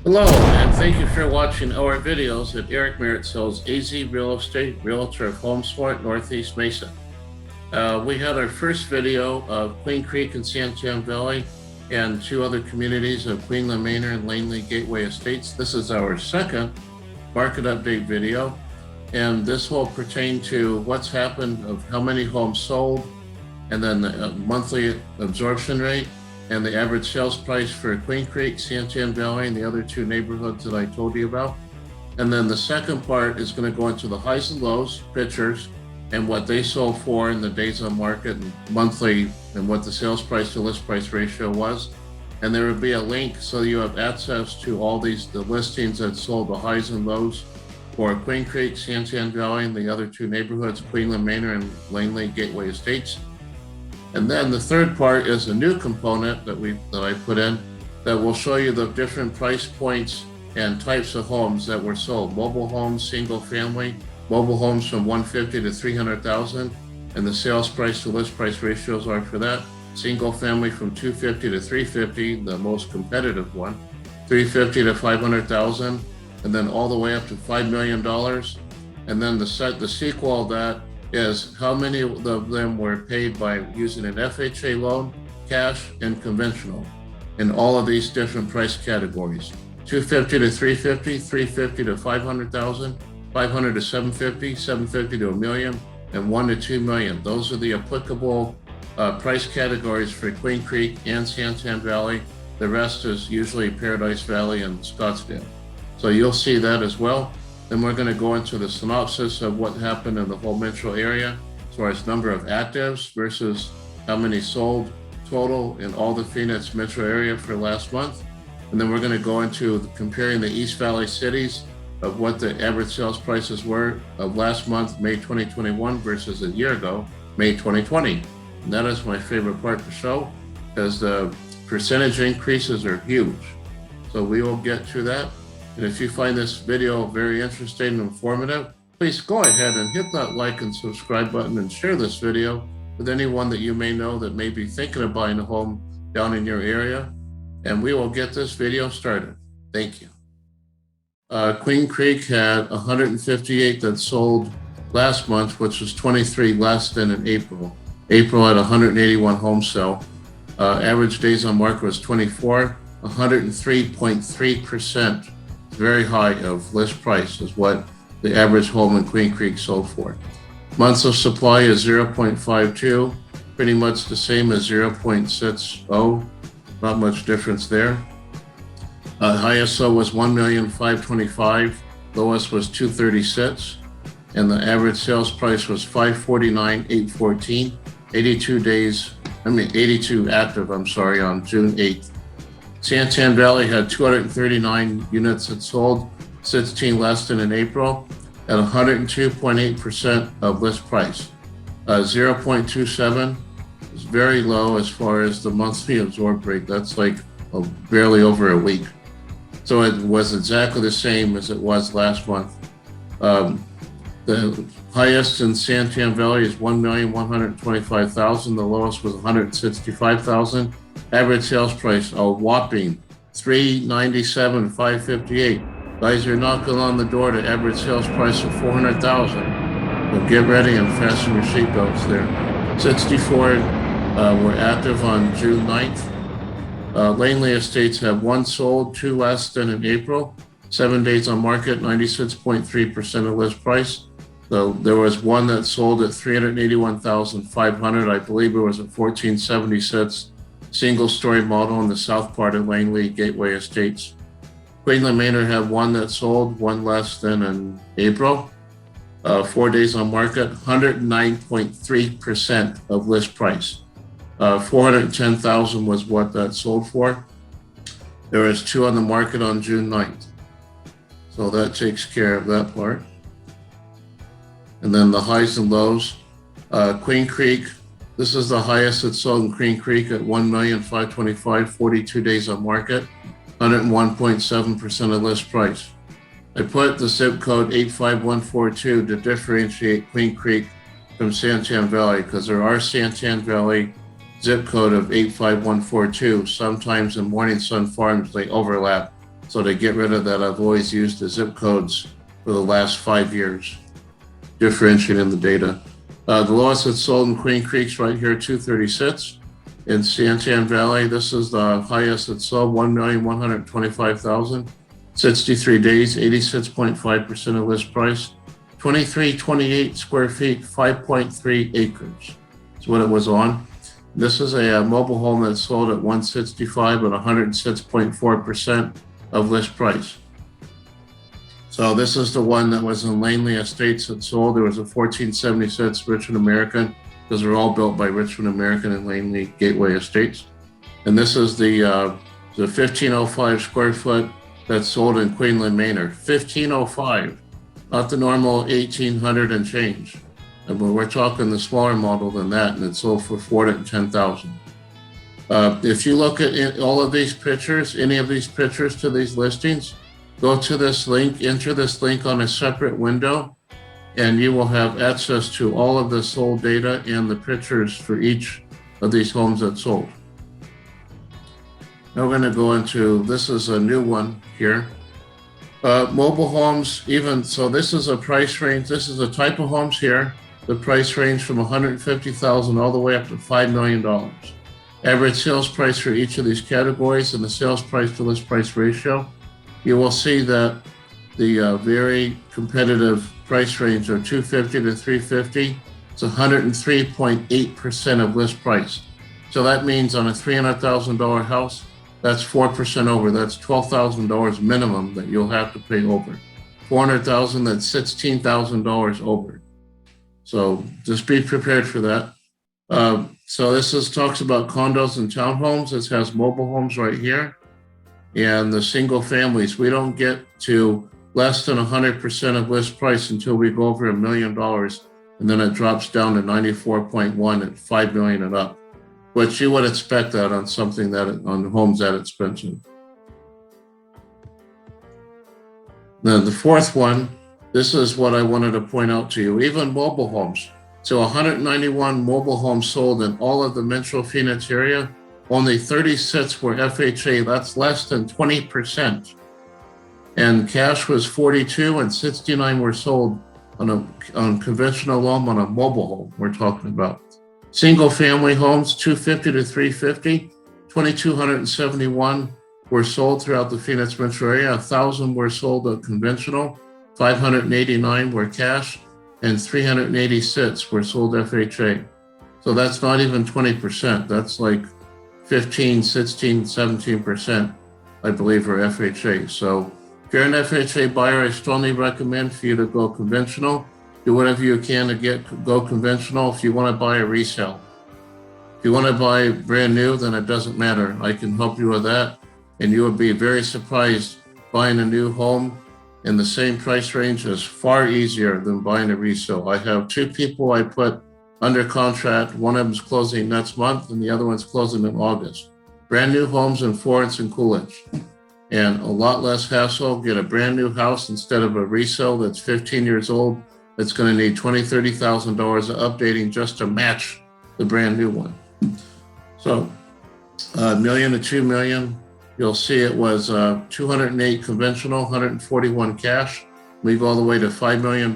Hello, and thank you for watching our videos at Eric Merritt Sells AZ Real Estate, Realtor of Homesport, Northeast Mesa. We had our first video of Queen Creek and Santan Valley and two other communities of Queenland, Manor, and Langley Gateway Estates. This is our second market update video, and this will pertain to what's happened of how many homes sold, and then the monthly absorption rate, and the average sales price for Queen Creek, Santan Valley, and the other two neighborhoods that I told you about. And then the second part is going to go into the highs and lows, pictures, and what they sold for in the days on market and monthly, and what the sales price to list price ratio was. And there will be a link so you have access to all the listings that sold the highs and lows for Queen Creek, Santan Valley, and the other two neighborhoods, Queenland, Manor, and Langley Gateway Estates. And then the third part is a new component that I put in that will show you the different price points and types of homes that were sold. Mobile homes, single family, mobile homes from 150 to 300,000, and the sales price to list price ratios are for that. Single family from 250 to 350, the most competitive one, 350 to 500,000, and then all the way up to $5 million. And then the sequel of that is how many of them were paid by using an FHA loan, cash, and conventional in all of these different price categories. 250 to 350, 350 to 500,000, 500 to 750, 750 to $1 million, and 1 to 2 million. Those are the applicable price categories for Queen Creek and Santan Valley. The rest is usually Paradise Valley and Scottsdale. So you'll see that as well. Then we're going to go into the synopsis of what happened in the whole metro area as far as number of actives versus how many sold total in all the Phoenix metro area for last month. And then we're going to go into comparing the East Valley cities of what the average sales prices were of last month, May 2021, versus a year ago, May 2020. And that is my favorite part to show because the percentage increases are huge. So we will get through that. And if you find this video very interesting and informative, please go ahead and hit that like and subscribe button and share this video with anyone that you may know that may be thinking of buying a home down in your area. And we will get this video started. Thank you. Queen Creek had 158 that sold last month, which was 23 less than in April. April had 181 homes sell. Average days on market was 24, 103.3%. Very high of list price is what the average home in Queen Creek sold for. Months of supply is 0.52, pretty much the same as 0.60, not much difference there. Highest sold was 1,525,000, lowest was 236, and the average sales price was 549,814. 82 active, on June 8th. Santan Valley had 239 units that sold, 16 less than in April, at 102.8% of list price. 0.27 is very low as far as the monthly absorb rate. That's like barely over a week. So it was exactly the same as it was last month. The highest in Santan Valley is 1,125,000. The lowest was 165,000. Average sales price, a whopping $397,558. Guys are knocking on the door to average sales price of $400,000. So get ready and fasten your seatbelts there. 64 were active on June 9th. Langley Estates have 1 sold, 2 less than in April. 7 days on market, 96.3% of list price. So there was 1 that sold at $381,500. I believe it was at 1476. Single-story model in the south part of Langley Gateway Estates. Queenland Manor had 1 that sold, 1 less than in April. 4 days on market, 109.3% of list price. 410,000 was what that sold for. There was 2 on the market on June 9th. So that takes care of that part. And then the highs and lows. Queen Creek, this is the highest that sold in Queen Creek at 1,525,000, 42 days on market, 101.7% of list price. I put the zip code 85142 to differentiate Queen Creek from Santan Valley because there are Santan Valley zip code of 85142. Sometimes in Morning Sun Farms, they overlap So to get rid of that, I've always used the zip codes for the last 5 years, differentiating the data. The lowest that's sold in Queen Creek's right here, 236. In Santan Valley, this is the highest that's sold, 1,125,000. 63 days, 86.5% of list price. 2328 square feet, 5.3 acres. That's what it was on. This is a mobile home that's sold at 165 at 106.4% of list price. So this is the one that was in Langley Estates that sold. There was a 1476 Richmond American, because they're all built by Richmond American and Langley Gateway Estates. And this is the 1505 square foot that's sold in Queenland, Manor. 1505, not the normal 1800 and change. And we're talking the smaller model than that, and it sold for $410,000. If you look at all of these pictures, any of these pictures to these listings, go to this link, enter this link on a separate window, and you will have access to all of the sold data and the pictures for each of these homes that sold. Now we're going to go into, this is a new one here. Mobile homes, even, so this is a price range, this is a type of homes here. The price range from $150,000 all the way up to $5 million. Average sales price for each of these categories and the sales price to list price ratio. You will see that the very competitive price range of 250 to 350, it's 103.8% of list price. So that means on a $300,000 house, that's 4% over. That's $12,000 minimum that you'll have to pay over. $400,000, that's $16,000 over. So just be prepared for that. So this talks about condos and townhomes. This has mobile homes right here. And the single families, we don't get to less than 100% of list price until we go over $1 million. And then it drops down to 94.1 at 5 million and up, which you would expect that on something that, on homes that expensive. Then the fourth one, this is what I wanted to point out to you, even mobile homes. So 191 mobile homes sold in all of the Metro Phoenix area. Only 36 were FHA, that's less than 20%. And cash was 42 and 69 were sold on conventional home on a mobile home we're talking about. Single family homes, 250 to 350, 2,271 were sold throughout the Phoenix metro area. 1,000 were sold conventional, 589 were cash, and 386 were sold FHA. So that's not even 20%. That's like 15, 16, 17%, I believe, are FHA. So if you're an FHA buyer, I strongly recommend for you to go conventional. Do whatever you can to go conventional if you want to buy a resale. If you want to buy brand new, then it doesn't matter. I can help you with that. And you would be very surprised. Buying a new home in the same price range is far easier than buying a resale. I have 2 people I put under contract. One of them's closing next month and the other one's closing in August. Brand new homes in Florence and Coolidge. And a lot less hassle. Get a brand new house instead of a resale that's 15 years old. That's going to need $20,000, $30,000 of updating just to match the brand new one. So $1 million to $2 million. You'll see it was 208 conventional, 141 cash. We go all the way to $5 million.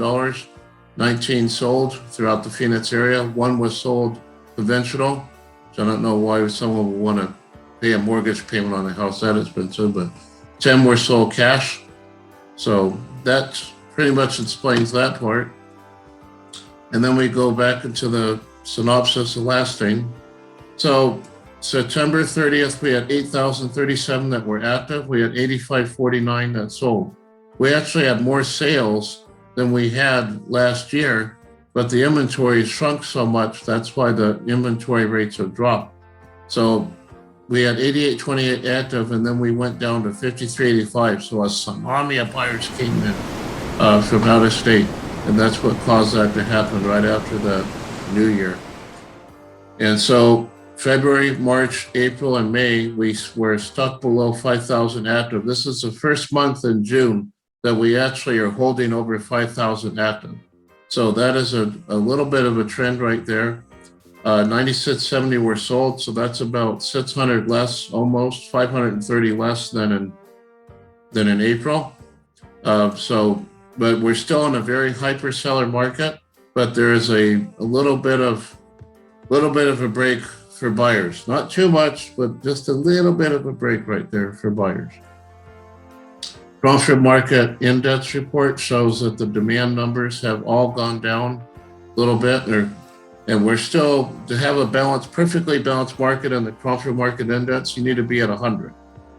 19 sold throughout the Phoenix area. 1 was sold conventional. So I don't know why someone would want to pay a mortgage payment on a house that expensive, but 10 were sold cash. So that pretty much explains that part. And then we go back into the synopsis, the last thing. So September 30th, we had 8,037 that were active. We had 8,549 that sold. We actually had more sales than we had last year, but the inventory shrunk so much. That's why the inventory rates have dropped. So we had 8828 active, and then we went down to 5385. So a tsunami of buyers came in from out of state. And that's what caused that to happen right after the new year. And so February, March, April, and May, we were stuck below 5,000 active. This is the first month in June that we actually are holding over 5,000 active. So that is a little bit of a trend right there. 9670 were sold, so that's about 600 less, almost 530 less than in than in April. But we're still in a very hyper seller market, but there is a little bit of a break for buyers. Not too much, but just a little bit of a break right there for buyers. Crawford Market Index report shows that the demand numbers have all gone down a little bit, and we're still, to have a balanced, perfectly balanced market in the Crawford Market Index, you need to be at 100.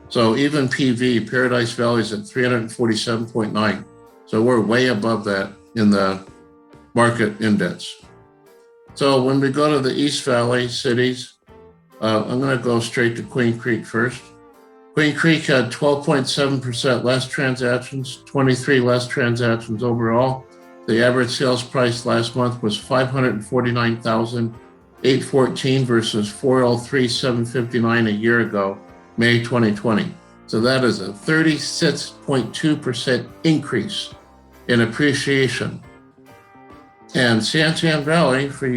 So even PV, Paradise Valley, is at 347.9. So we're way above that in the market index. So when we go to the East Valley cities, I'm going to go straight to Queen Creek first. Queen Creek had 12.7% less transactions, 23 less transactions overall. The average sales price last month was $549,814 versus $403,759 a year ago, May 2020. So that is a 36.2% increase in appreciation. And Santan Valley, for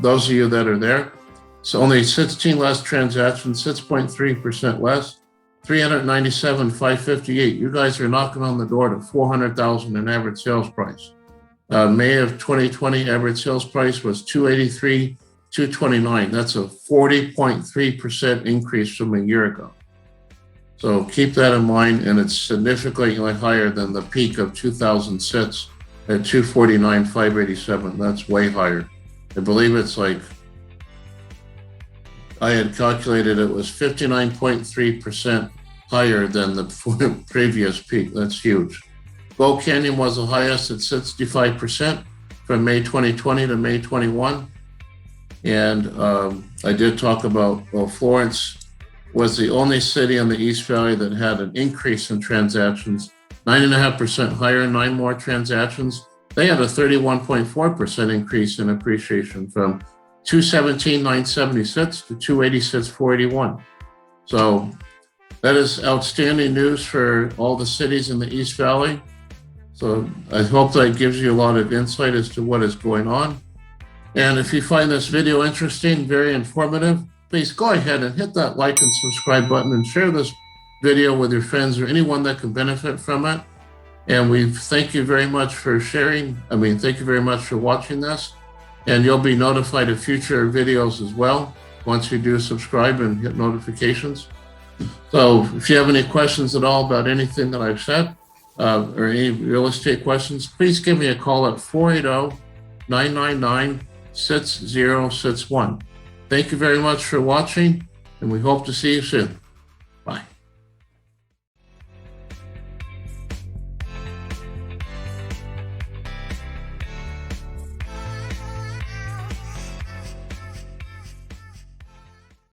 those of you that are there, it's only 16 less transactions, 6.3% less, 397,558. You guys are knocking on the door to 400,000 in average sales price. May of 2020 average sales price was 283,229. That's a 40.3% increase from a year ago. So keep that in mind, and it's significantly higher than the peak of 2006 at 249,587. That's way higher. I believe it's like, I had calculated it was 59.3% higher than the previous peak. That's huge. Gold Canyon was the highest at 65% from May 2020 to May 21. And I did talk about, well, Florence was the only city in the East Valley that had an increase in transactions, 9.5% higher, 9 more transactions. They had a 31.4% increase in appreciation from 217,976 to 286,481. So that is outstanding news for all the cities in the East Valley. So I hope that gives you a lot of insight as to what is going on. And if you find this video interesting, very informative, please go ahead and hit that like and subscribe button and share this video with your friends or anyone that can benefit from it. And we thank you very much for sharing. Thank you very much for watching this. And you'll be notified of future videos as well once you do subscribe and hit notifications. So if you have any questions at all about anything that I've said or any real estate questions, please give me a call at 480-999-6061. Thank you very much for watching, and we hope to see you soon.